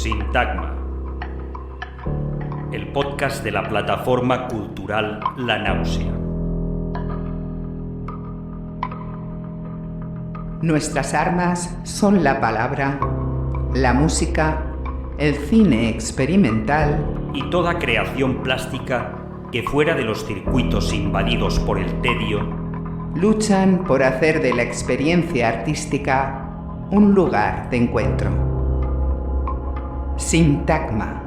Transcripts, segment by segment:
Sintagma, el podcast de la plataforma cultural La Náusea. Nuestras armas son la palabra, la música, el cine experimental y toda creación plástica que fuera de los circuitos invadidos por el tedio luchan por hacer de la experiencia artística un lugar de encuentro. Sintagma.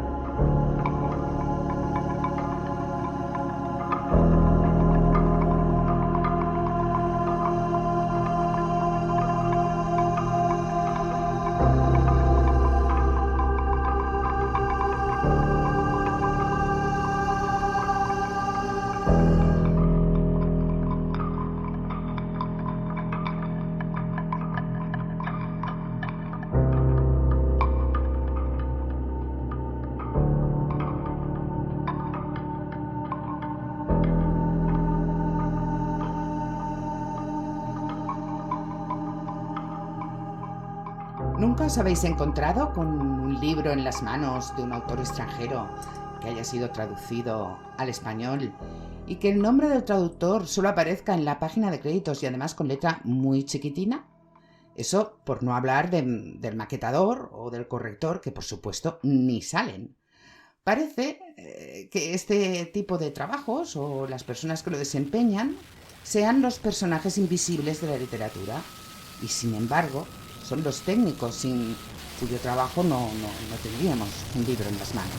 ¿Nunca os habéis encontrado con un libro en las manos de un autor extranjero que haya sido traducido al español y que el nombre del traductor solo aparezca en la página de créditos y además con letra muy chiquitina? Eso por no hablar del maquetador o del corrector, que por supuesto ni salen. Parece que este tipo de trabajos o las personas que lo desempeñan sean los personajes invisibles de la literatura y sin embargo son los técnicos sin cuyo trabajo no tendríamos un libro en las manos.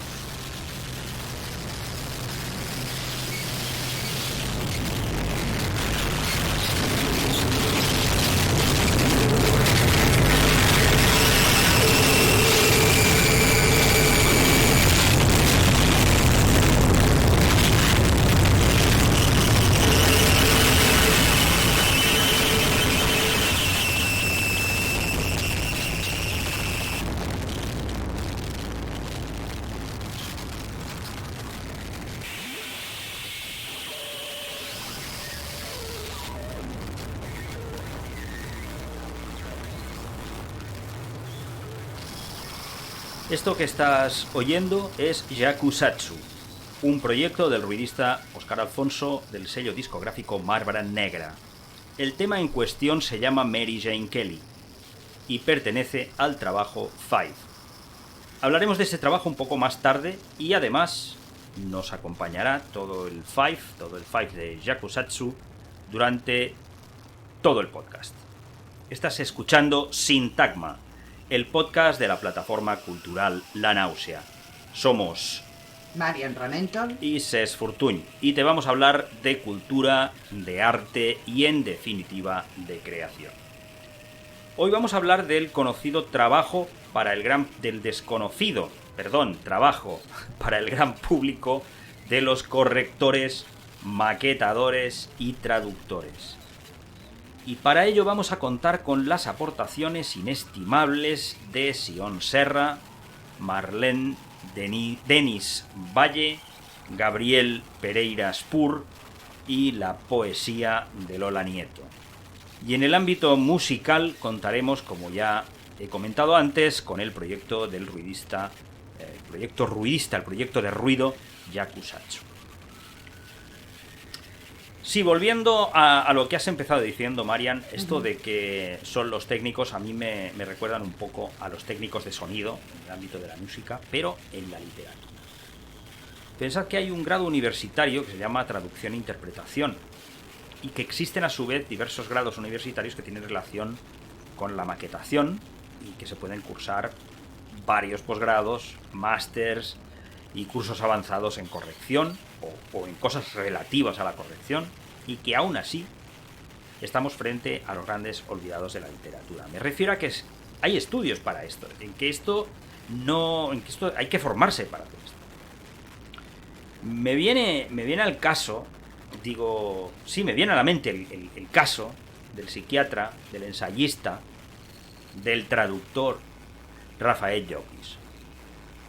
Esto que estás oyendo es Yakusatsu, un proyecto del ruidista Óscar Alfonso del sello discográfico Marbra Negra. El tema en cuestión se llama Mary Jane Kelly y pertenece al trabajo Five. Hablaremos de ese trabajo un poco más tarde y además nos acompañará todo el Five de Yakusatsu durante todo el podcast. Estás escuchando Sintagma, el podcast de la plataforma cultural La Náusea. Somos Marian Ramentol y Cés Fortuny y te vamos a hablar de cultura, de arte y en definitiva de creación. Hoy vamos a hablar del conocido trabajo trabajo para el gran público de los correctores, maquetadores y traductores. Y para ello vamos a contar con las aportaciones inestimables de Sion Serra, Marlene Denis Valle, Gabriel Pereira Spur y la poesía de Lola Nieto. Y en el ámbito musical contaremos, como ya he comentado antes, con el proyecto del ruidista, el proyecto de ruido Yakusatsu. Sí, volviendo a lo que has empezado diciendo, Marian, esto de que son los técnicos, a mí me recuerdan un poco a los técnicos de sonido, en el ámbito de la música, pero en la literatura. Pensad que hay un grado universitario que se llama traducción e interpretación, y que existen a su vez diversos grados universitarios que tienen relación con la maquetación, y que se pueden cursar varios posgrados, másters y cursos avanzados en corrección, o en cosas relativas a la corrección, y que aún así estamos frente a los grandes olvidados de la literatura. Me refiero a que hay estudios para esto, en que esto hay que formarse para hacer esto. Me viene al caso, me viene a la mente el caso del psiquiatra, del ensayista, del traductor Rafael Llopis,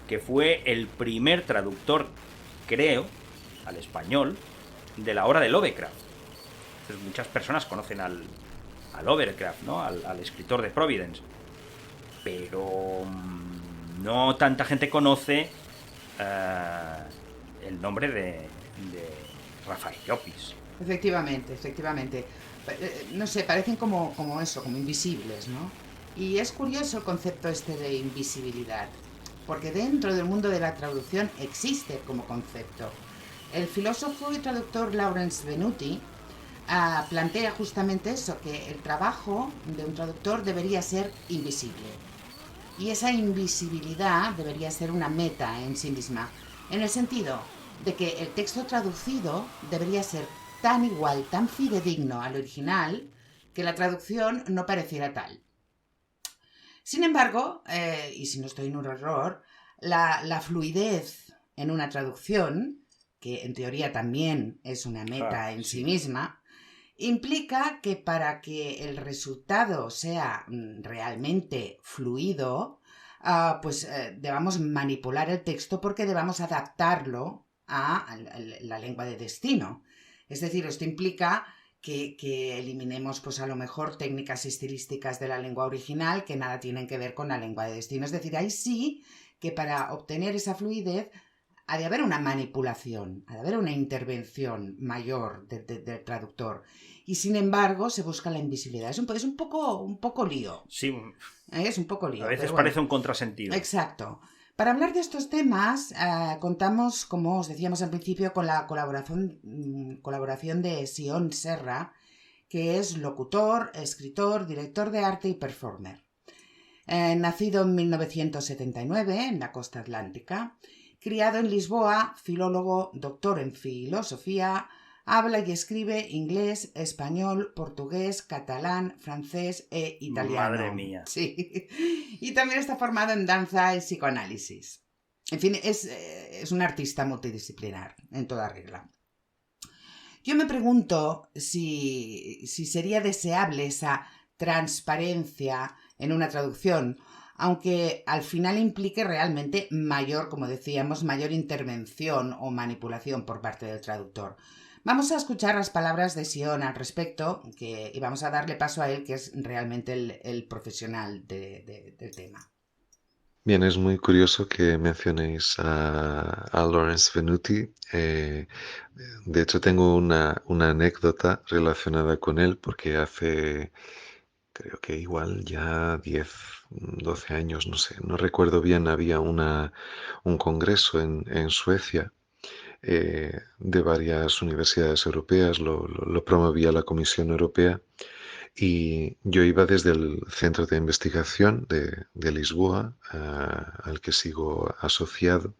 que fue el primer traductor, creo, al español, de la obra de Lovecraft. Entonces, muchas personas conocen al Lovecraft, ¿no? Al escritor de Providence. Pero no tanta gente conoce el nombre de Rafael Llopis. Efectivamente, efectivamente. No sé, parecen como eso, como invisibles, ¿no? Y es curioso el concepto este de invisibilidad, porque dentro del mundo de la traducción existe como concepto. El filósofo y traductor Lawrence Venuti plantea justamente eso, que el trabajo de un traductor debería ser invisible. Y esa invisibilidad debería ser una meta en sí misma, en el sentido de que el texto traducido debería ser tan igual, tan fidedigno al original, que la traducción no pareciera tal. Sin embargo, y si no estoy en un error, la fluidez en una traducción, que en teoría también es una meta en sí Sí. misma, implica que para que el resultado sea realmente fluido, pues debamos manipular el texto porque debamos adaptarlo a la lengua de destino. Es decir, esto implica que eliminemos pues a lo mejor técnicas estilísticas de la lengua original que nada tienen que ver con la lengua de destino. Es decir, ahí sí que para obtener esa fluidez ha de haber una manipulación, ha de haber una intervención mayor del traductor. Y sin embargo, se busca la invisibilidad. Es un poco lío. Sí, Es un poco a lío, veces pero bueno. parece un contrasentido. Exacto. Para hablar de estos temas, contamos, como os decíamos al principio, con la colaboración de Sion Serra, que es locutor, escritor, director de arte y performer. Nacido en 1979 en la costa atlántica, criado en Lisboa, filólogo, doctor en filosofía, habla y escribe inglés, español, portugués, catalán, francés e italiano. Madre mía. Sí. Y también está formado en danza y psicoanálisis. En fin, es un artista multidisciplinar, en toda regla. Yo me pregunto si sería deseable esa transparencia en una traducción, aunque al final implique realmente mayor, como decíamos, mayor intervención o manipulación por parte del traductor. Vamos a escuchar las palabras de Sion al respecto y vamos a darle paso a él, que es realmente el profesional del tema. Bien, es muy curioso que mencionéis a Lawrence Venuti. De hecho, tengo una anécdota relacionada con él porque hace, creo que igual ya 10, 12 años, no sé, no recuerdo bien, había un congreso en Suecia de varias universidades europeas, lo promovía la Comisión Europea. Y yo iba desde el centro de investigación de Lisboa, al que sigo asociado,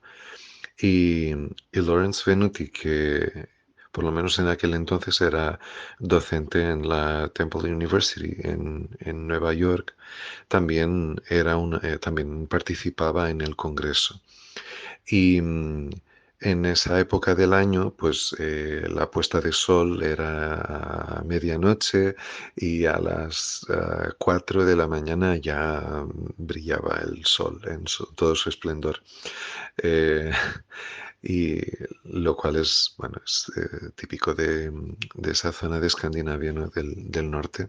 y Lawrence Venuti, que por lo menos en aquel entonces era docente en la Temple University en Nueva York, también, también participaba en el Congreso. Y en esa época del año, pues la puesta de sol era a medianoche y a las 4 de la mañana ya brillaba el sol en todo su esplendor. Eh, y lo cual es, bueno, es típico de esa zona de Escandinavia, ¿no? Del norte.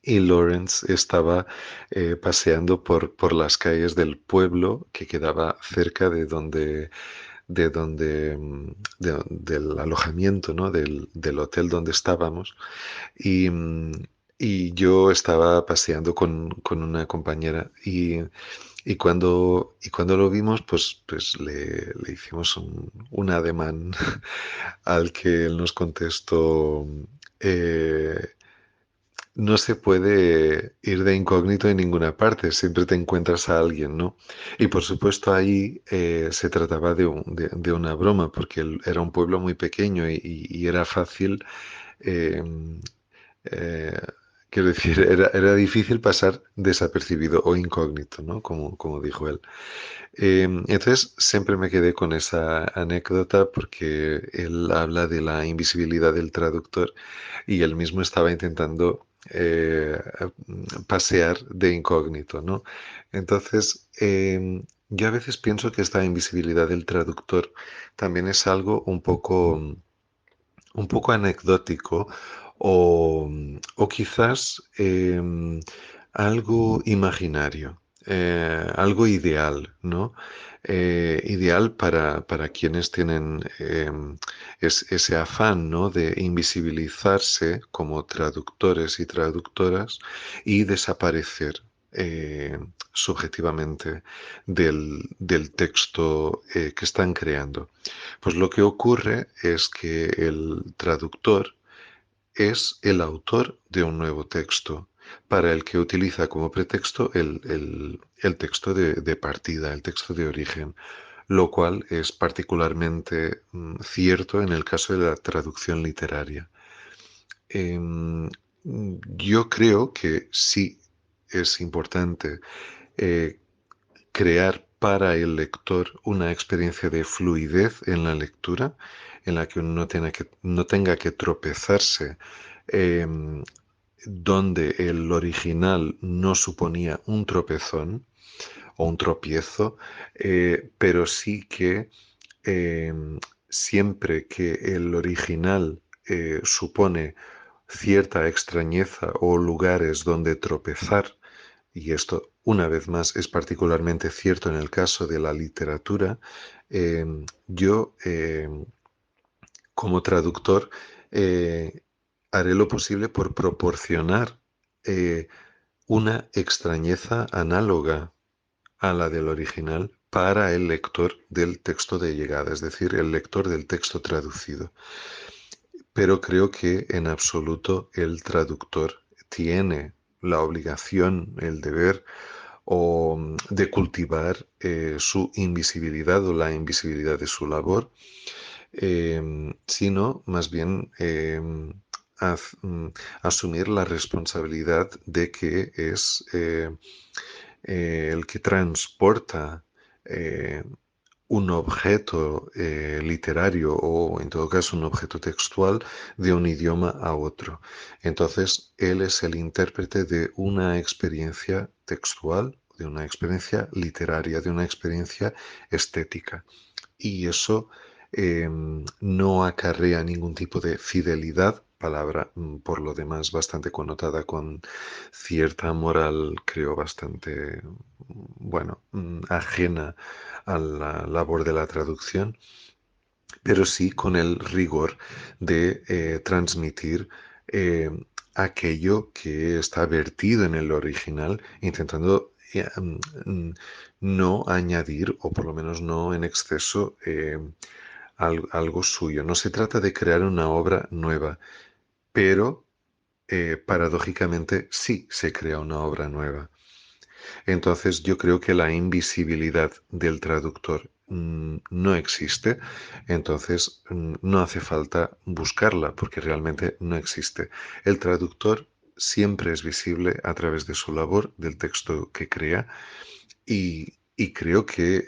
Y Lawrence estaba paseando por las calles del pueblo que quedaba cerca del alojamiento, ¿no? Del hotel donde estábamos. Y, y yo estaba paseando con una compañera y cuando lo vimos, pues le hicimos un ademán al que él nos contestó. eh, no se puede ir de incógnito en ninguna parte, siempre te encuentras a alguien, ¿no? Y por supuesto ahí se trataba de una broma, porque era un pueblo muy pequeño y era fácil, eh, eh, quiero decir, era difícil pasar desapercibido o incógnito, ¿no? Como dijo él. Entonces siempre me quedé con esa anécdota porque él habla de la invisibilidad del traductor y él mismo estaba intentando pasear de incógnito, ¿no? Entonces, yo a veces pienso que esta invisibilidad del traductor también es algo un poco anecdótico o quizás algo imaginario. algo ideal, ¿no? Ideal para quienes tienen ese afán, ¿no? De invisibilizarse como traductores y traductoras y desaparecer subjetivamente del texto que están creando. Pues lo que ocurre es que el traductor es el autor de un nuevo texto, para el que utiliza como pretexto el texto de partida, el texto de origen, lo cual es particularmente cierto en el caso de la traducción literaria. Yo creo que sí es importante eh, crear para el lector una experiencia de fluidez en la lectura, en la que uno no tenga que tropezarse donde el original no suponía un tropezón o un tropiezo, pero sí que eh, siempre que el original supone cierta extrañeza o lugares donde tropezar, y esto una vez más es particularmente cierto en el caso de la literatura, yo como traductor haré lo posible por proporcionar eh, una extrañeza análoga a la del original para el lector del texto de llegada, es decir, el lector del texto traducido. Pero creo que en absoluto el traductor tiene la obligación, el deber de cultivar su invisibilidad o la invisibilidad de su labor, sino más bien haz- mm, asumir la responsabilidad de que es el que transporta eh, un objeto literario o en todo caso un objeto textual de un idioma a otro. Entonces, él es el intérprete de una experiencia textual, de una experiencia literaria, de una experiencia estética. Y eso no acarrea ningún tipo de fidelidad, palabra por lo demás bastante connotada con cierta moral, creo, bastante, bueno, ajena a la labor de la traducción, pero sí con el rigor de transmitir eh, aquello que está vertido en el original, intentando no añadir, o por lo menos no en exceso, algo suyo. No se trata de crear una obra nueva, pero paradójicamente sí se crea una obra nueva. Entonces yo creo que la invisibilidad del traductor no existe, entonces no hace falta buscarla porque realmente no existe. El traductor siempre es visible a través de su labor, del texto que crea y creo que,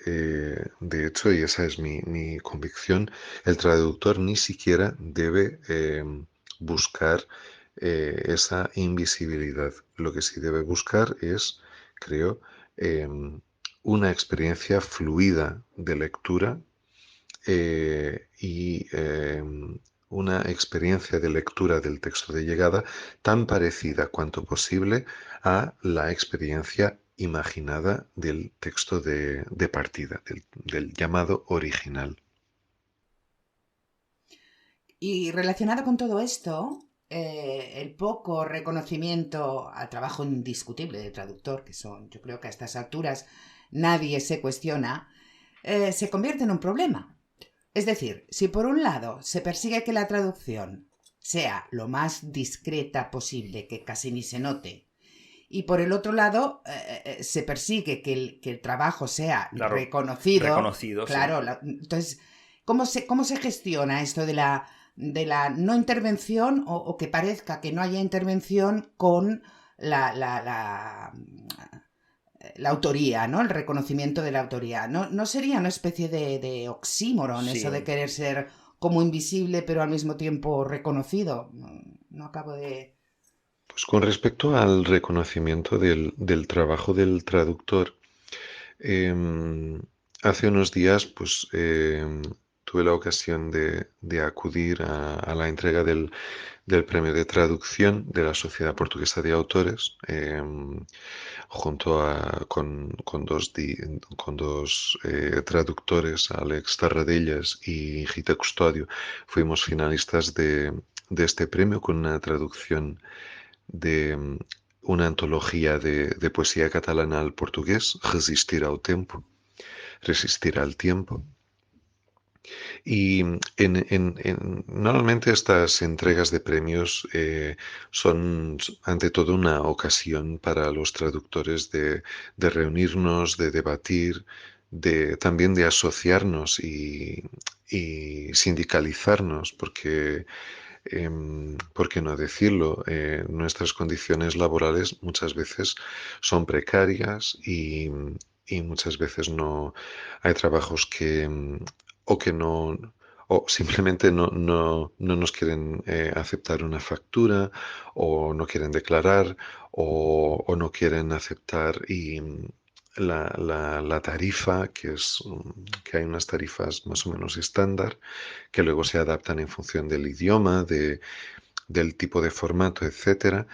de hecho, y esa es mi convicción, el traductor ni siquiera debe buscar esa invisibilidad. Lo que sí debe buscar es, creo, una experiencia fluida de lectura y una experiencia de lectura del texto de llegada tan parecida cuanto posible a la experiencia imaginada del texto de partida, del llamado original. Y relacionado con todo esto, el poco reconocimiento al trabajo indiscutible de traductor, que son, yo creo que a estas alturas nadie se cuestiona, se convierte en un problema. Es decir, si por un lado se persigue que la traducción sea lo más discreta posible, que casi ni se note, y por el otro lado se persigue que el trabajo sea Claro, reconocido, reconocido, sí. claro, entonces, cómo se gestiona esto de la no intervención o que parezca que no haya intervención con la, la, la, la autoría, ¿no? El reconocimiento de la autoría. ¿No sería una especie de oxímoron eso de Sí. querer ser como invisible pero al mismo tiempo reconocido? No acabo de... Pues con respecto al reconocimiento del trabajo del traductor, hace unos días pues, tuve la ocasión de acudir a la entrega del premio de traducción de la Sociedad Portuguesa de Autores, junto con dos traductores, Alex Tarradellas y Gita Custodio. Fuimos finalistas de este premio con una traducción de una antología de poesía catalana al portugués, Resistir al tiempo. Y normalmente estas entregas de premios son ante todo una ocasión para los traductores de reunirnos, de debatir, también de asociarnos y sindicalizarnos, porque, ¿por qué no decirlo? Nuestras condiciones laborales muchas veces son precarias y muchas veces no hay trabajos o que no, o simplemente no nos quieren aceptar una factura, o no quieren declarar, o no quieren aceptar la tarifa, que hay unas tarifas más o menos estándar, que luego se adaptan en función del idioma, del tipo de formato, etcétera.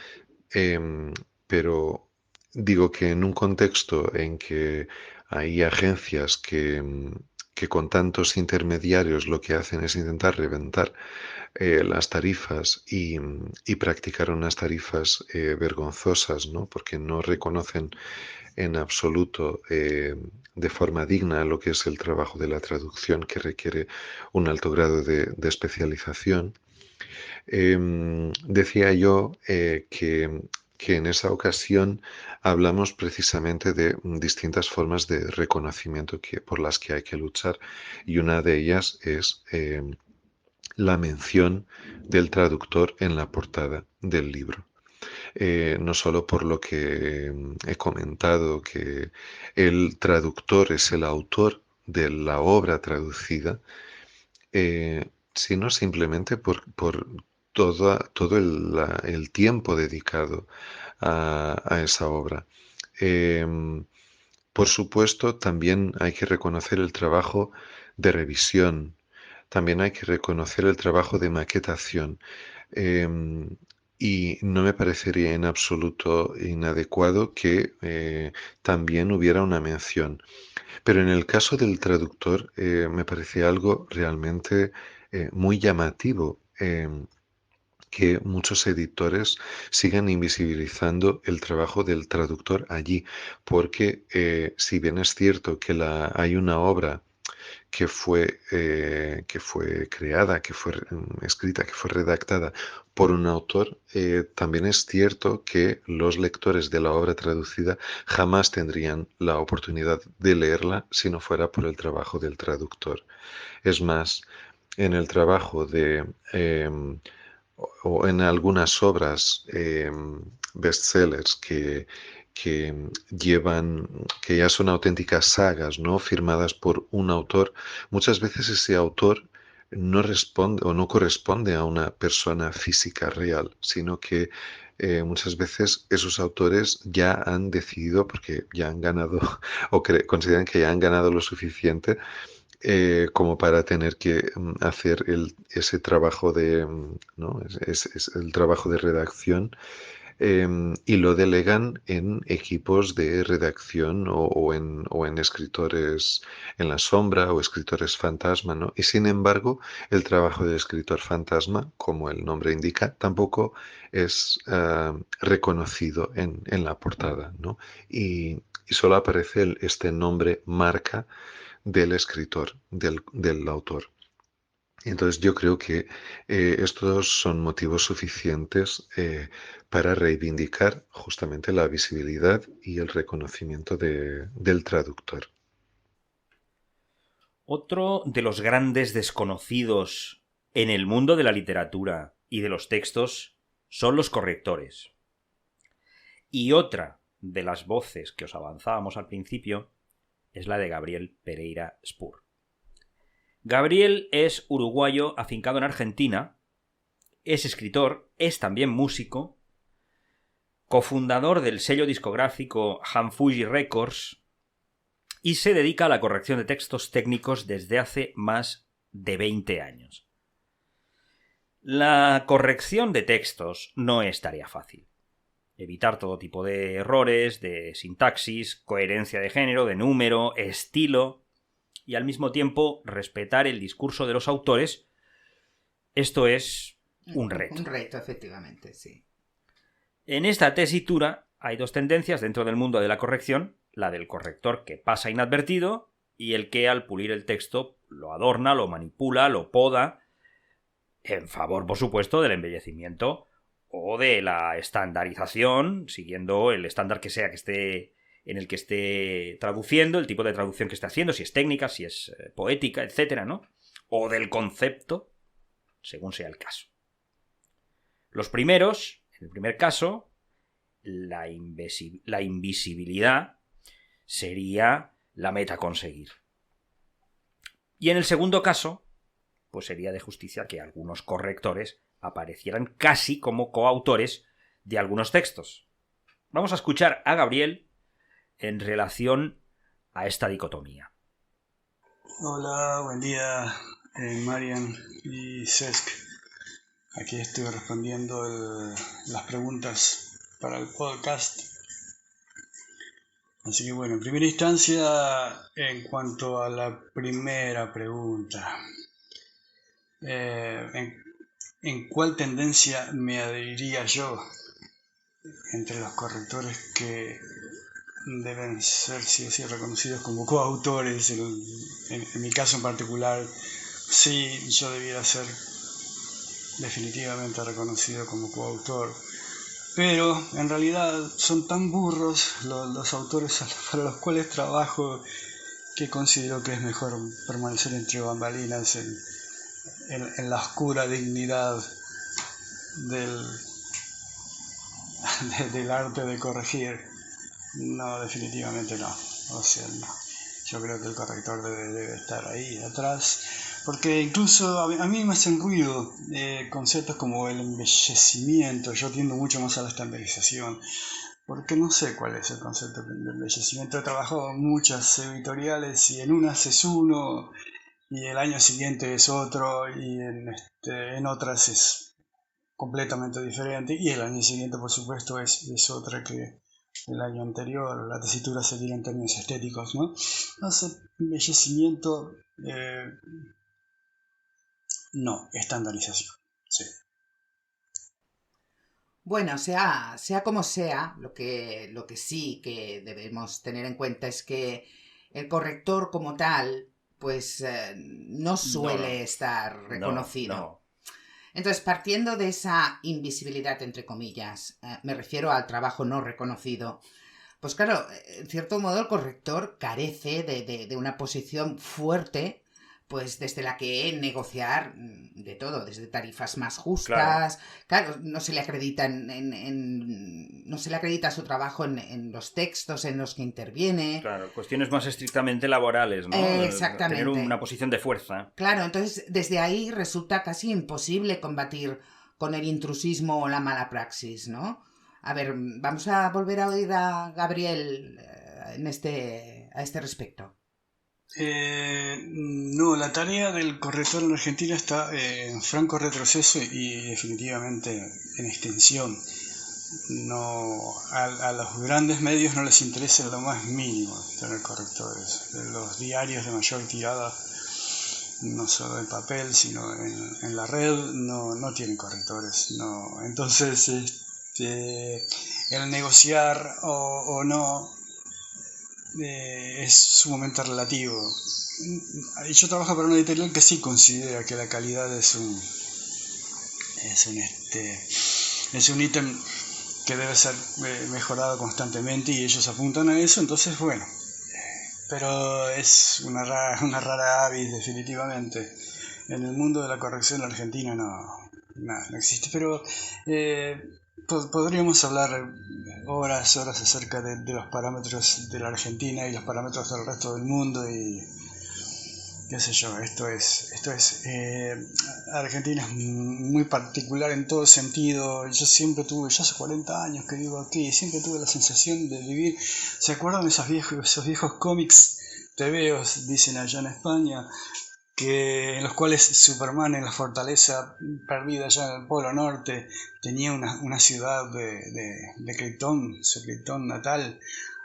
Pero digo que en un contexto en que hay agencias que con tantos intermediarios lo que hacen es intentar reventar las tarifas y practicar unas tarifas vergonzosas, ¿no? Porque no reconocen en absoluto de forma digna lo que es el trabajo de la traducción, que requiere un alto grado de especialización. Decía yo que en esa ocasión hablamos precisamente de distintas formas de reconocimiento por las que hay que luchar, y una de ellas es la mención del traductor en la portada del libro. No solo por lo que he comentado, que el traductor es el autor de la obra traducida, sino simplemente por todo el tiempo dedicado a esa obra. Por supuesto, también hay que reconocer el trabajo de revisión, también hay que reconocer el trabajo de maquetación. Y no me parecería en absoluto inadecuado que también hubiera una mención. Pero en el caso del traductor me parece algo realmente muy llamativo, que muchos editores sigan invisibilizando el trabajo del traductor allí, porque si bien es cierto que hay una obra que fue creada, que fue escrita, que fue redactada por un autor, también es cierto que los lectores de la obra traducida jamás tendrían la oportunidad de leerla si no fuera por el trabajo del traductor. Es más, en el trabajo o en algunas obras bestsellers que ya son auténticas sagas, ¿no? Firmadas por un autor, muchas veces ese autor no responde o no corresponde a una persona física real, sino que muchas veces esos autores ya han decidido, porque ya han ganado o consideran que ya han ganado lo suficiente como para tener que hacer ese trabajo ¿no? Es el trabajo de redacción, y lo delegan en equipos de redacción o en escritores en la sombra o escritores fantasma, ¿no? Y sin embargo, el trabajo del escritor fantasma, como el nombre indica, tampoco es reconocido en la portada, ¿no? Y solo aparece este nombre marca del escritor, del autor. Entonces yo creo que estos son motivos suficientes para reivindicar justamente la visibilidad y el reconocimiento del traductor. Otro de los grandes desconocidos en el mundo de la literatura y de los textos son los correctores. Y otra de las voces que os avanzábamos al principio es la de Gabriel Pereira Spur. Gabriel es uruguayo afincado en Argentina, es escritor, es también músico, cofundador del sello discográfico Hanfuji Records y se dedica a la corrección de textos técnicos desde hace más de 20 años. La corrección de textos no es tarea fácil. Evitar todo tipo de errores, de sintaxis, coherencia de género, de número, estilo, y al mismo tiempo respetar el discurso de los autores, esto es un reto. Un reto, efectivamente, sí. En esta tesitura hay dos tendencias dentro del mundo de la corrección, la del corrector que pasa inadvertido y el que al pulir el texto lo adorna, lo manipula, lo poda, en favor, por supuesto, del embellecimiento o de la estandarización, siguiendo el estándar que sea que esté en el que esté traduciendo, el tipo de traducción que esté haciendo, si es técnica, si es poética, etcétera, ¿no? O del concepto, según sea el caso. Los primeros, en el primer caso, la invisibilidad sería la meta a conseguir. Y en el segundo caso, pues sería de justicia que algunos correctores aparecieran casi como coautores de algunos textos. Vamos a escuchar a Gabriel en relación a esta dicotomía. Hola, buen día, Marian y Cesc. Aquí estoy respondiendo las preguntas para el podcast. Así que bueno, en primera instancia, en cuanto a la primera pregunta, ¿en cuál tendencia me adheriría yo entre los correctores que deben ser sí o sí reconocidos como coautores? En mi caso en particular, sí, yo debiera ser definitivamente reconocido como coautor, pero en realidad son tan burros los autores para los cuales trabajo que considero que es mejor permanecer entre bambalinas en la oscura dignidad del arte de corregir. No, definitivamente no. O sea, no. Yo creo que el corrector debe estar ahí atrás, porque incluso a mí me hacen ruido conceptos como el embellecimiento. Yo tiendo mucho más a la estandarización, porque no sé cuál es el concepto de embellecimiento. He trabajado en muchas editoriales y en unas es uno y el año siguiente es otro, y en otras es completamente diferente, y el año siguiente por supuesto es otra que el año anterior. La tesitura sería en términos estéticos, ¿no? No sé, embellecimiento, no, estandarización, sí. Bueno, sea como sea, lo que sí que debemos tener en cuenta es que el corrector como tal, pues no suele estar reconocido. No. Entonces, partiendo de esa invisibilidad, entre comillas, me refiero al trabajo no reconocido, pues claro, en cierto modo el corrector carece de una posición fuerte, pues desde la que negociar de todo, desde tarifas más justas. Claro, no se le acredita no se le acredita su trabajo en los textos en los que interviene. Claro, cuestiones más estrictamente laborales, ¿no? Exactamente. Tener una posición de fuerza. Claro, entonces desde ahí resulta casi imposible combatir con el intrusismo o la mala praxis, ¿no? A ver, vamos a volver a oír a Gabriel a este respecto. No, la tarea del corrector en Argentina está en franco retroceso y definitivamente en extensión. No, a los grandes medios no les interesa en lo más mínimo tener correctores. Los diarios de mayor tirada, no solo en papel, sino en la red, no tienen correctores. No. Entonces, el negociar o no es sumamente relativo. Yo trabajo para una editorial que sí considera que la calidad es un ítem que debe ser mejorado constantemente, y ellos apuntan a eso. Entonces, bueno, pero es una rara avis definitivamente. En el mundo de la corrección argentina no existe, pero podríamos hablar horas acerca de los parámetros de la Argentina y los parámetros del resto del mundo, y qué sé yo. Argentina es muy particular en todo sentido. Yo hace 40 años que vivo aquí, y siempre tuve la sensación de vivir. ¿Se acuerdan de esos viejos cómics tebeos, dicen allá en España? en los cuales Superman en la fortaleza perdida allá en el Polo Norte tenía una ciudad de Krypton, su Krypton natal,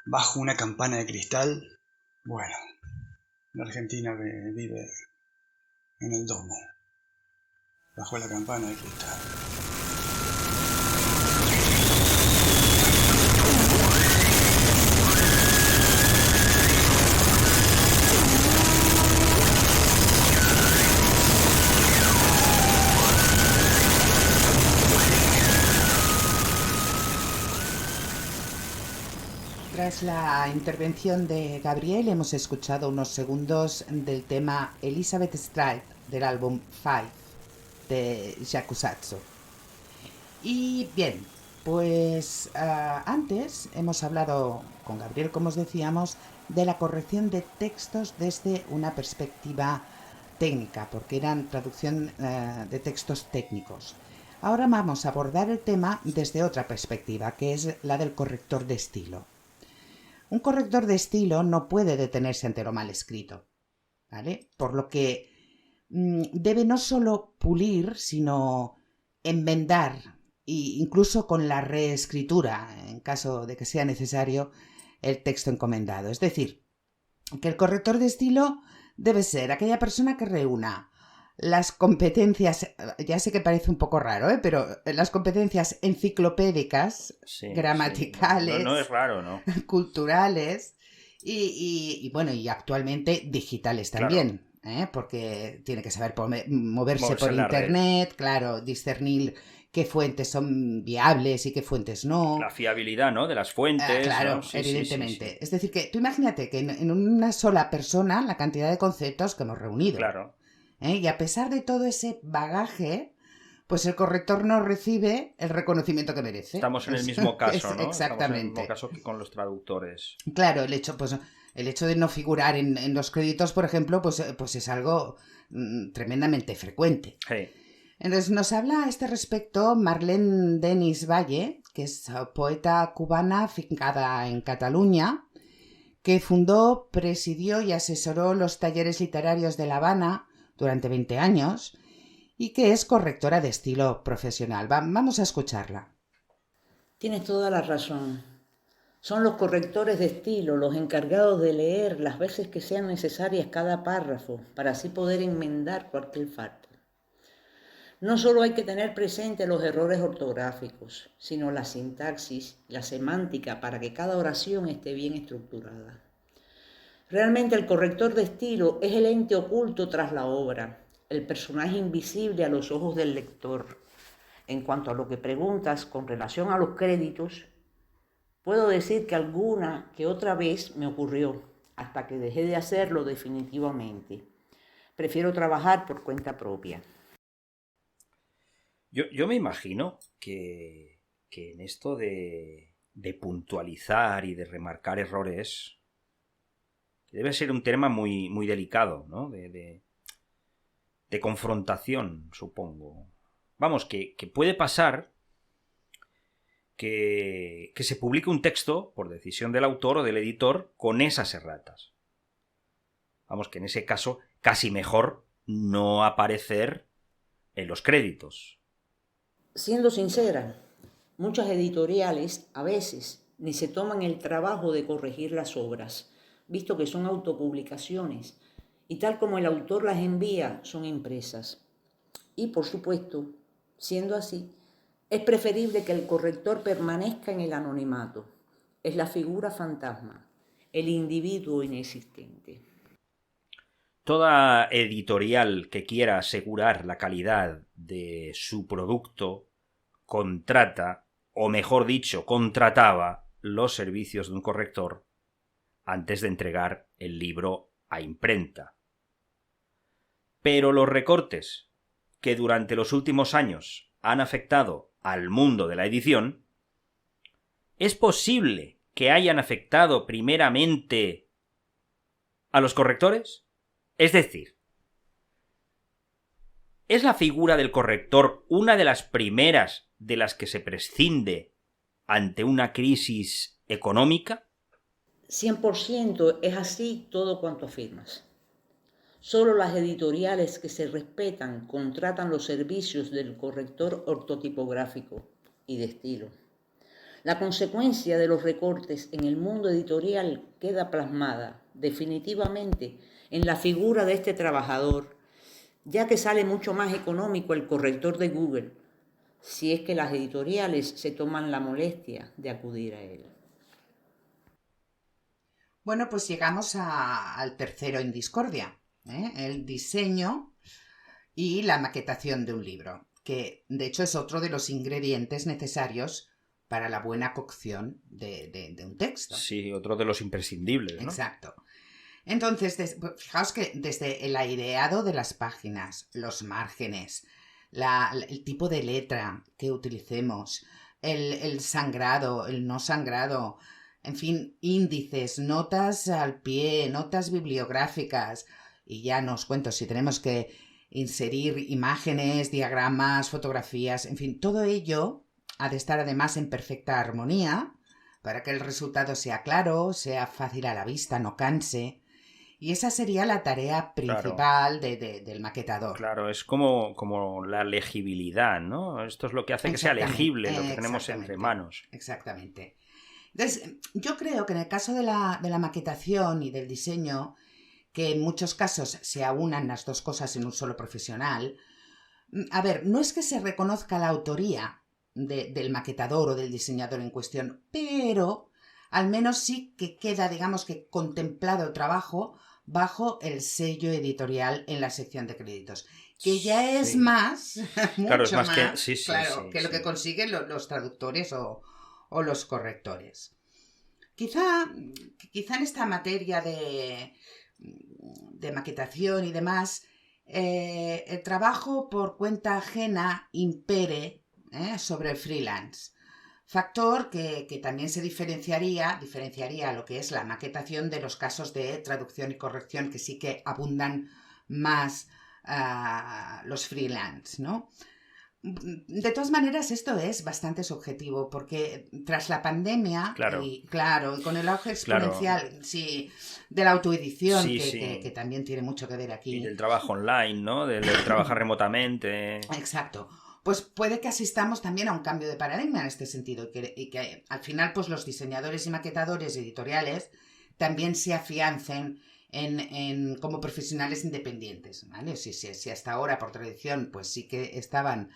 bajo una campana de cristal. Bueno, la Argentina vive en el domo, bajo la campana de cristal. Tras la intervención de Gabriel hemos escuchado unos segundos del tema Elizabeth Stride del álbum Five de Yakusatsu. Y bien, pues antes hemos hablado con Gabriel, como os decíamos, de la corrección de textos desde una perspectiva técnica, porque eran traducción de textos técnicos. Ahora vamos a abordar el tema desde otra perspectiva, que es la del corrector de estilo. Un corrector de estilo no puede detenerse ante lo mal escrito, ¿vale? Por lo que debe no solo pulir, sino enmendar, e incluso con la reescritura, en caso de que sea necesario, el texto encomendado. Es decir, que el corrector de estilo debe ser aquella persona que reúna las competencias, ya sé que parece un poco raro, pero las competencias enciclopédicas, Sí, gramaticales, sí. No es raro, ¿no? culturales y bueno, y actualmente digitales también, claro. Porque tiene que saber moverse por internet, claro, discernir qué fuentes son viables y qué fuentes no. La fiabilidad, ¿no?, de las fuentes. Claro, ¿no? Sí, evidentemente. sí. Es decir, que tú imagínate que en una sola persona la cantidad de conceptos que hemos reunido. Claro. Y a pesar de todo ese bagaje, pues el corrector no recibe el reconocimiento que merece. Estamos en el mismo caso, ¿no? Exactamente. Estamos en el mismo caso que con los traductores. Claro, el hecho de no figurar en los créditos, por ejemplo, pues es algo tremendamente frecuente. Sí. Entonces nos habla a este respecto Marlene Denis Valle, que es poeta cubana fincada en Cataluña, que fundó, presidió y asesoró los talleres literarios de La Habana durante 20 años y que es correctora de estilo profesional. Vamos a escucharla. Tienes toda la razón. Son los correctores de estilo los encargados de leer las veces que sean necesarias cada párrafo para así poder enmendar cualquier falta. No solo hay que tener presente los errores ortográficos, sino la sintaxis, la semántica para que cada oración esté bien estructurada. Realmente el corrector de estilo es el ente oculto tras la obra, el personaje invisible a los ojos del lector. En cuanto a lo que preguntas con relación a los créditos, puedo decir que alguna que otra vez me ocurrió, hasta que dejé de hacerlo definitivamente. Prefiero trabajar por cuenta propia. Yo me imagino que en esto de puntualizar y de remarcar errores debe ser un tema muy, muy delicado, ¿no? De confrontación, supongo. Vamos, que puede pasar que se publique un texto por decisión del autor o del editor con esas erratas. Vamos, que en ese caso casi mejor no aparecer en los créditos. Siendo sincera, muchas editoriales a veces ni se toman el trabajo de corregir las obras, visto que son autopublicaciones y tal como el autor las envía son impresas. Y por supuesto, siendo así, es preferible que el corrector permanezca en el anonimato. Es la figura fantasma, el individuo inexistente. Toda editorial que quiera asegurar la calidad de su producto contrata, o mejor dicho, contrataba los servicios de un corrector antes de entregar el libro a imprenta. Pero los recortes que durante los últimos años han afectado al mundo de la edición, es posible que hayan afectado primeramente a los correctores. Es decir, ¿es la figura del corrector una de las primeras de las que se prescinde ante una crisis económica? 100% es así todo cuanto afirmas. Solo las editoriales que se respetan contratan los servicios del corrector ortotipográfico y de estilo. La consecuencia de los recortes en el mundo editorial queda plasmada definitivamente en la figura de este trabajador, ya que sale mucho más económico el corrector de Google, si es que las editoriales se toman la molestia de acudir a él. Bueno, pues llegamos al tercero en discordia, el diseño y la maquetación de un libro, que de hecho es otro de los ingredientes necesarios para la buena cocción de un texto. Sí, otro de los imprescindibles, ¿no? Exacto. Entonces, fijaos que desde el aireado de las páginas, los márgenes, el tipo de letra que utilicemos, el sangrado, el no sangrado, en fin, índices, notas al pie, notas bibliográficas, y ya no os cuento si tenemos que inserir imágenes, diagramas, fotografías, en fin, todo ello ha de estar además en perfecta armonía para que el resultado sea claro, sea fácil a la vista, no canse. Y esa sería la tarea principal del maquetador. Claro, es como la legibilidad, ¿no? Esto es lo que hace que sea legible lo que tenemos entre manos. Exactamente. Entonces, yo creo que en el caso de la maquetación y del diseño, que en muchos casos se aunan las dos cosas en un solo profesional, a ver, no es que se reconozca la autoría del maquetador o del diseñador en cuestión, pero al menos sí que queda, digamos que contemplado el trabajo bajo el sello editorial en la sección de créditos, que ya es más, mucho claro, es más que lo que consiguen los traductores o los correctores. Quizá en esta materia de maquetación y demás, el trabajo por cuenta ajena impere sobre el freelance. Factor que también se diferenciaría lo que es la maquetación de los casos de traducción y corrección, que sí que abundan más los freelance, ¿no? De todas maneras, esto es bastante subjetivo, porque tras la pandemia, y con el auge exponencial de la autoedición, que también tiene mucho que ver aquí. Y del trabajo online, ¿no? Del trabajar remotamente. Exacto. Pues puede que asistamos también a un cambio de paradigma en este sentido y que al final pues los diseñadores y maquetadores editoriales también se afiancen como profesionales independientes, ¿vale? Si hasta ahora por tradición pues sí que estaban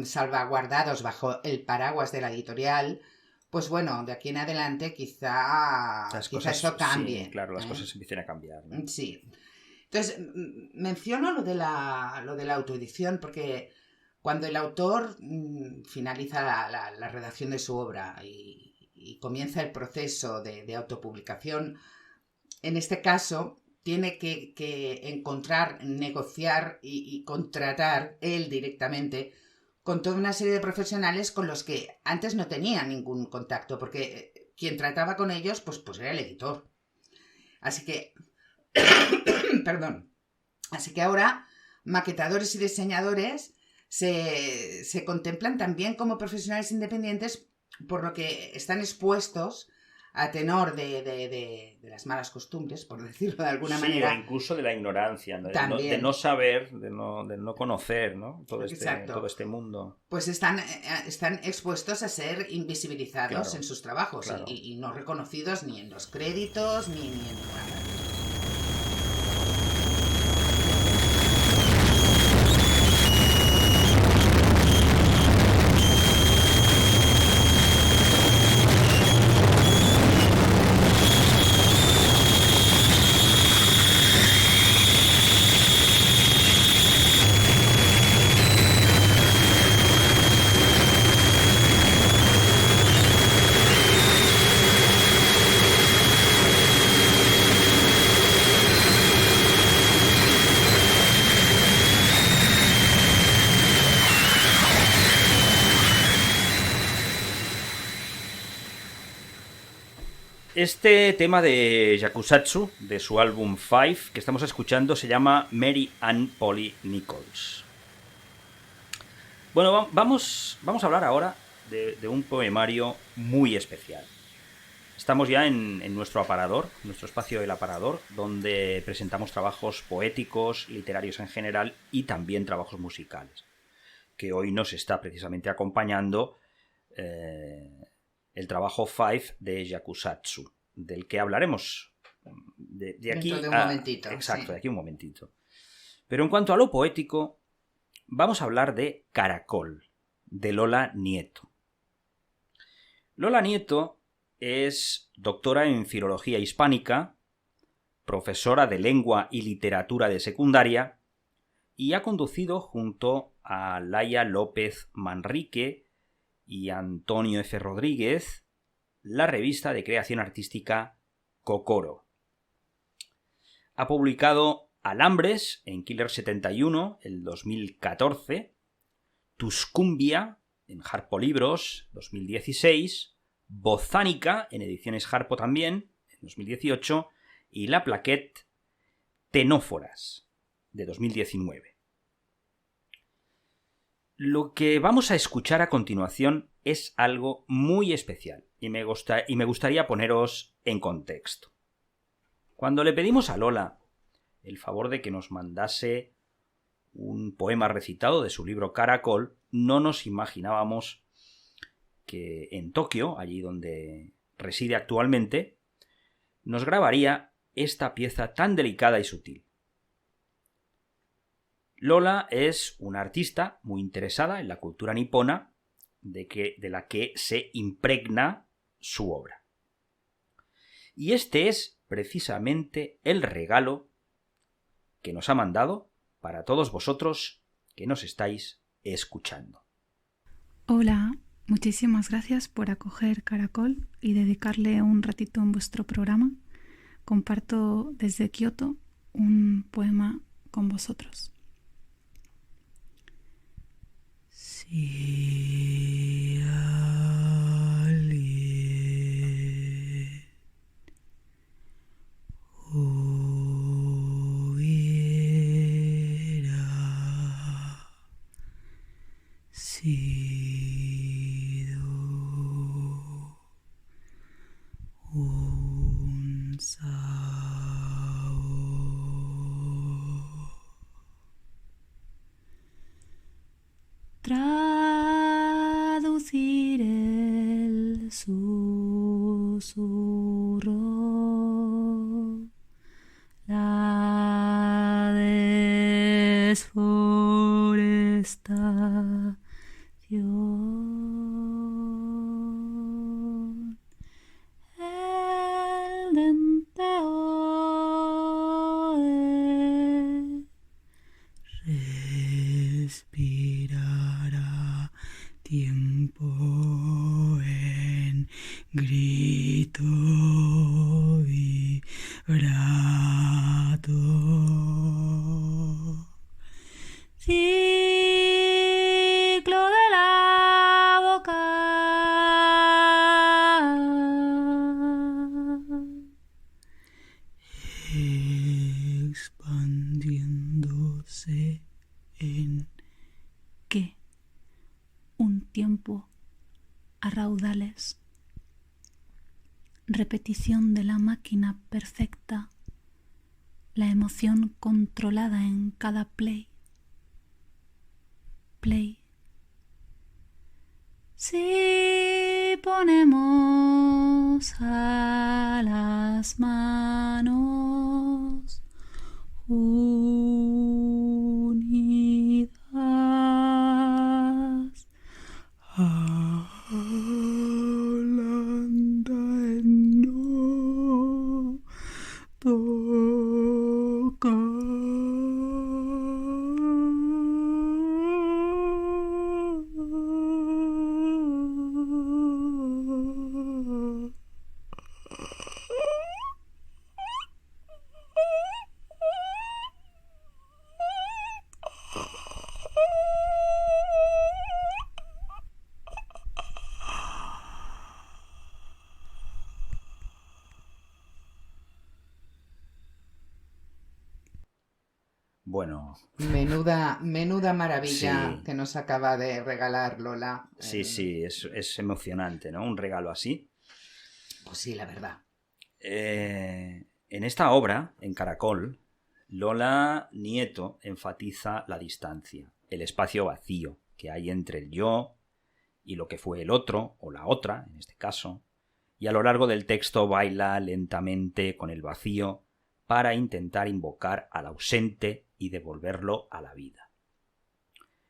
salvaguardados bajo el paraguas de la editorial, pues bueno, de aquí en adelante quizá eso cambie. Sí, claro, las cosas empiecen a cambiar, ¿no? Sí. Entonces, menciono lo de la autoedición porque cuando el autor finaliza la redacción de su obra y comienza el proceso de autopublicación, en este caso tiene que encontrar, negociar y contratar él directamente con toda una serie de profesionales con los que antes no tenía ningún contacto, porque quien trataba con ellos pues era el editor. Así que, perdón. Así que ahora maquetadores y diseñadores se contemplan también como profesionales independientes, por lo que están expuestos a tenor de las malas costumbres, por decirlo de alguna manera. Sí, o incluso de la ignorancia, ¿no? De no saber, de no conocer, ¿no? Todo este mundo. Pues están expuestos a ser invisibilizados en sus trabajos y no reconocidos ni en los créditos ni en ninguna parte. Este tema de Yakusatsu, de su álbum Five, que estamos escuchando, se llama Mary Ann Polly Nichols. Bueno, vamos a hablar ahora de un poemario muy especial. Estamos ya en nuestro aparador, nuestro espacio del aparador, donde presentamos trabajos poéticos, literarios en general y también trabajos musicales. Que hoy nos está precisamente acompañando el trabajo Five de Yakusatsu, del que hablaremos de aquí dentro de un momentito. Exacto, sí. de aquí un momentito. Pero en cuanto a lo poético, vamos a hablar de Caracol, de Lola Nieto. Lola Nieto es doctora en Filología Hispánica, profesora de Lengua y Literatura de secundaria y ha conducido junto a Laia López Manrique y Antonio F. Rodríguez la revista de creación artística Cocoro. Ha publicado Alambres en Killer 71 el 2014, Tuscumbia en Harpo Libros 2016, Bozánica en Ediciones Harpo también en 2018 y La Plaquette Tenóforas de 2019. Lo que vamos a escuchar a continuación es algo muy especial y me gustaría poneros en contexto. Cuando le pedimos a Lola el favor de que nos mandase un poema recitado de su libro Caracol, no nos imaginábamos que en Tokio, allí donde reside actualmente, nos grabaría esta pieza tan delicada y sutil. Lola es una artista muy interesada en la cultura nipona de la que se impregna su obra. Y este es precisamente el regalo que nos ha mandado para todos vosotros que nos estáis escuchando. Hola, muchísimas gracias por acoger Caracol y dedicarle un ratito en vuestro programa. Comparto desde Kioto un poema con vosotros. Si alguien hubiera sido un sabor, traducir el susurro, la desforestación, el denteo de respirar a tiempo en grito vibrato. Ciclo de la boca, expandiéndose en ¿qué? Un tiempo a raudales. Repetición de la máquina perfecta, la emoción controlada en cada play. Play. Si ponemos a las manos unidas, Holanda no toca. Bueno, Menuda maravilla Sí. que nos acaba de regalar Lola. sí, es emocionante, ¿no? Un regalo así. Pues sí, la verdad. En esta obra, en Caracol, Lola Nieto enfatiza la distancia, el espacio vacío que hay entre el yo y lo que fue el otro, o la otra, en este caso, y a lo largo del texto baila lentamente con el vacío para intentar invocar al ausente y devolverlo a la vida.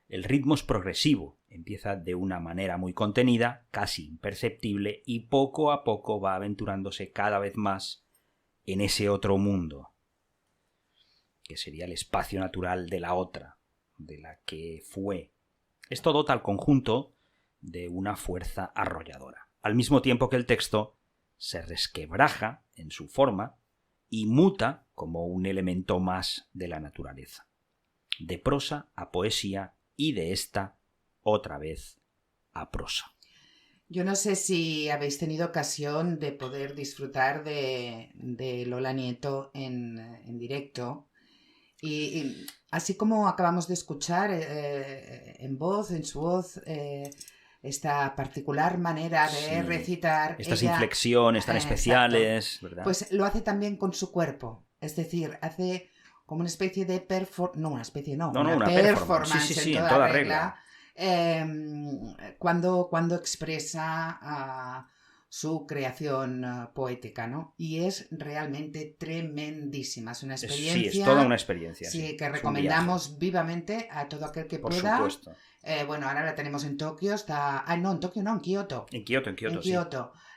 El ritmo es progresivo, empieza de una manera muy contenida, casi imperceptible, y poco a poco va aventurándose cada vez más en ese otro mundo, que sería el espacio natural de la otra, de la que fue. Esto dota al conjunto de una fuerza arrolladora, al mismo tiempo que el texto se resquebraja en su forma y muta como un elemento más de la naturaleza, de prosa a poesía y de esta otra vez a prosa. Yo no sé si habéis tenido ocasión de poder disfrutar de Lola Nieto en directo. Y así como acabamos de escuchar en su voz, esta particular manera de recitar. Estas ella, inflexiones tan especiales, exacto, ¿verdad? Pues lo hace también con su cuerpo. Es decir, hace como una especie de una performance en toda regla. Cuando expresa su creación poética, ¿no? Y es realmente tremendísima. Es una experiencia. Sí, es toda una experiencia. Sí, que recomendamos vivamente a todo aquel que pueda. Por supuesto. Bueno, ahora la tenemos en Tokio, en Tokio no, en Kioto. En Kioto, sí.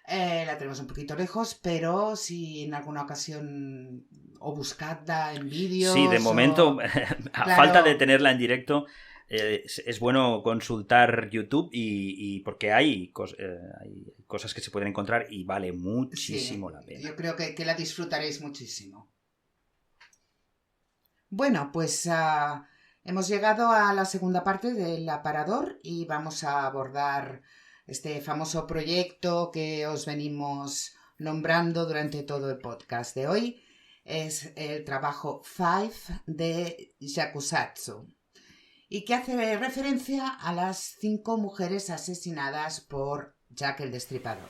La tenemos un poquito lejos, pero si en alguna ocasión o buscadla en vídeos. Sí, de momento, claro, falta de tenerla en directo, es bueno consultar YouTube y porque hay cosas que se pueden encontrar y vale muchísimo la pena. Yo creo que la disfrutaréis muchísimo. Bueno, pues hemos llegado a la segunda parte del aparador y vamos a abordar este famoso proyecto que os venimos nombrando durante todo el podcast de hoy. Es el trabajo Five de Yakusatsu y que hace referencia a las 5 mujeres asesinadas por Jack el Destripador.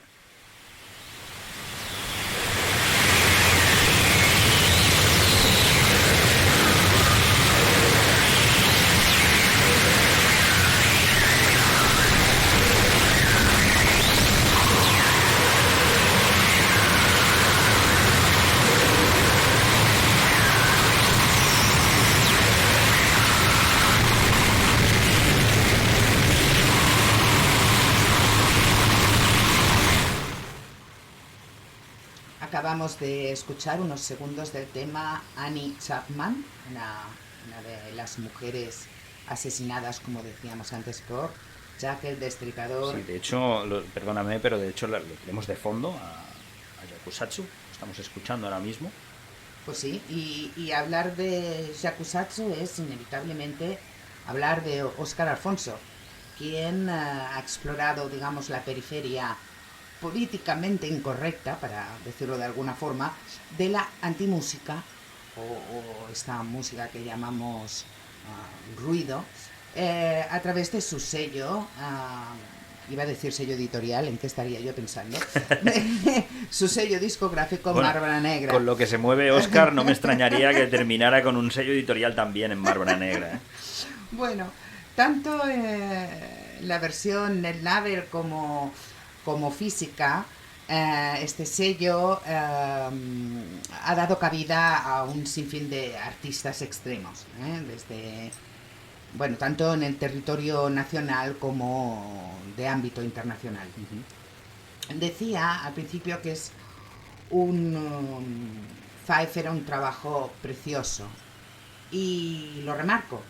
Acabamos de escuchar unos segundos del tema Annie Chapman, una de las mujeres asesinadas, como decíamos antes, por Jack el Destripador. Sí, de hecho, perdóname, pero de hecho lo tenemos de fondo a Yakusatsu, lo estamos escuchando ahora mismo. Pues sí, y hablar de Yakusatsu es inevitablemente hablar de Óscar Alfonso, quien ha explorado, digamos, la periferia políticamente incorrecta, para decirlo de alguna forma, de la antimúsica o esta música que llamamos ruido, a través de su sello, iba a decir sello editorial, ¿en qué estaría yo pensando? Su sello discográfico, bueno, Márbara Negra. Con lo que se mueve Óscar, no me extrañaría que terminara con un sello editorial también en Márbara Negra, ¿eh? Bueno, tanto la versión Naver como física, este sello ha dado cabida a un sinfín de artistas extremos, desde, bueno, tanto en el territorio nacional como de ámbito internacional. Uh-huh. Decía al principio que es Five era un trabajo precioso y lo remarco,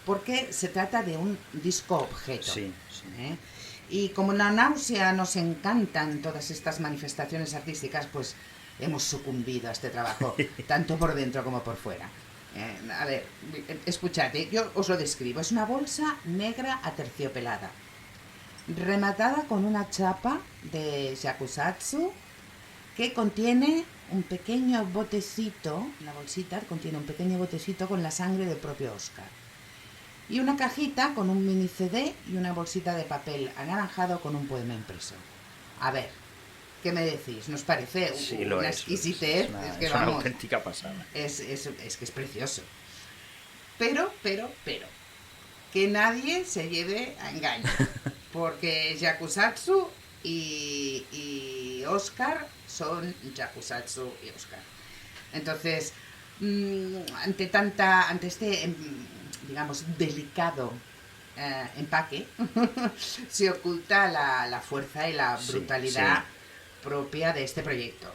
porque se trata de un disco objeto. Sí. Y como en la náusea nos encantan todas estas manifestaciones artísticas, pues hemos sucumbido a este trabajo, tanto por dentro como por fuera. A ver, escuchad, yo os lo describo. Es una bolsa negra aterciopelada, rematada con una chapa de Yakusatsu que contiene un pequeño botecito, la bolsita contiene un pequeño botecito con la sangre del propio Óscar. Y una cajita con un mini CD y una bolsita de papel anaranjado con un poema impreso. A ver, ¿Qué me decís? ¿Nos parece Sí, lo una es. exquisitez? Es que una vamos, auténtica pasada. es que es precioso. Pero, que nadie se lleve a engaño. Porque Yakusatsu y Oscar son Yakusatsu y Oscar. Entonces, ante este, digamos, delicado empaque, se oculta la fuerza y la brutalidad propia de este proyecto.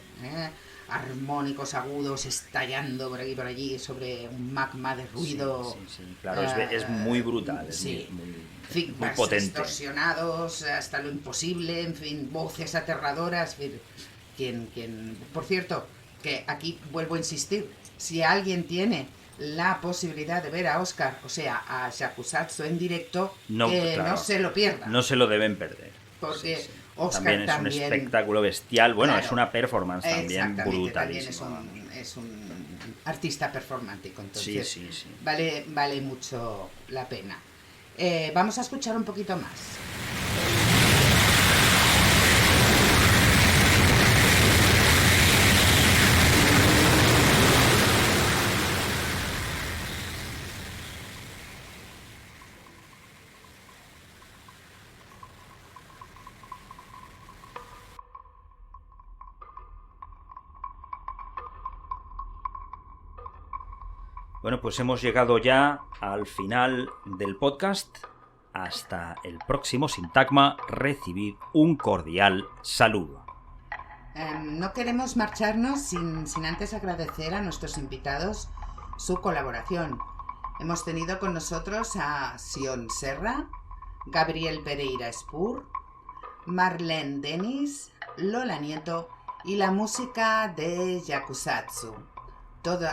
Armónicos agudos estallando por aquí y por allí sobre un magma de ruido. Sí. Claro, es muy brutal, es muy feedbacks potente. distorsionados hasta lo imposible, en fin, voces aterradoras. En fin, por cierto, que aquí vuelvo a insistir, si alguien tiene la posibilidad de ver a Oscar, o sea, a Yakusatsu en directo, No, que claro, no se lo pierda. No se lo deben perder. Porque Oscar también es un espectáculo bestial. Bueno, claro, es una performance también brutalísima. También es un artista performático, entonces Sí. vale mucho la pena. Vamos a escuchar un poquito más. Bueno, pues hemos llegado ya al final del podcast. Hasta el próximo Sintagma, recibid un cordial saludo. No queremos marcharnos sin antes agradecer a nuestros invitados su colaboración. Hemos tenido con nosotros a Sion Serra, Gabriel Pereira Spur, Marlene Denis, Lola Nieto y la música de Yakusatsu.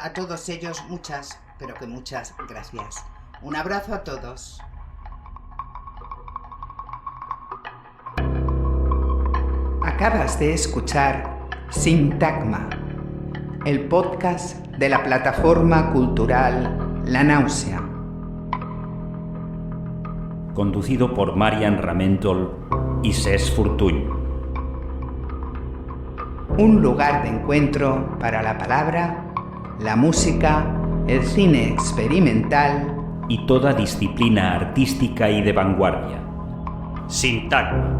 A todos ellos muchas, pero que muchas gracias. Un abrazo a todos. Acabas de escuchar Sintagma, el podcast de la plataforma cultural La Náusea. Conducido por Marian Ramentol y Cés Fortuny. Un lugar de encuentro para la palabra, la música, el cine experimental y toda disciplina artística y de vanguardia. Sintagma.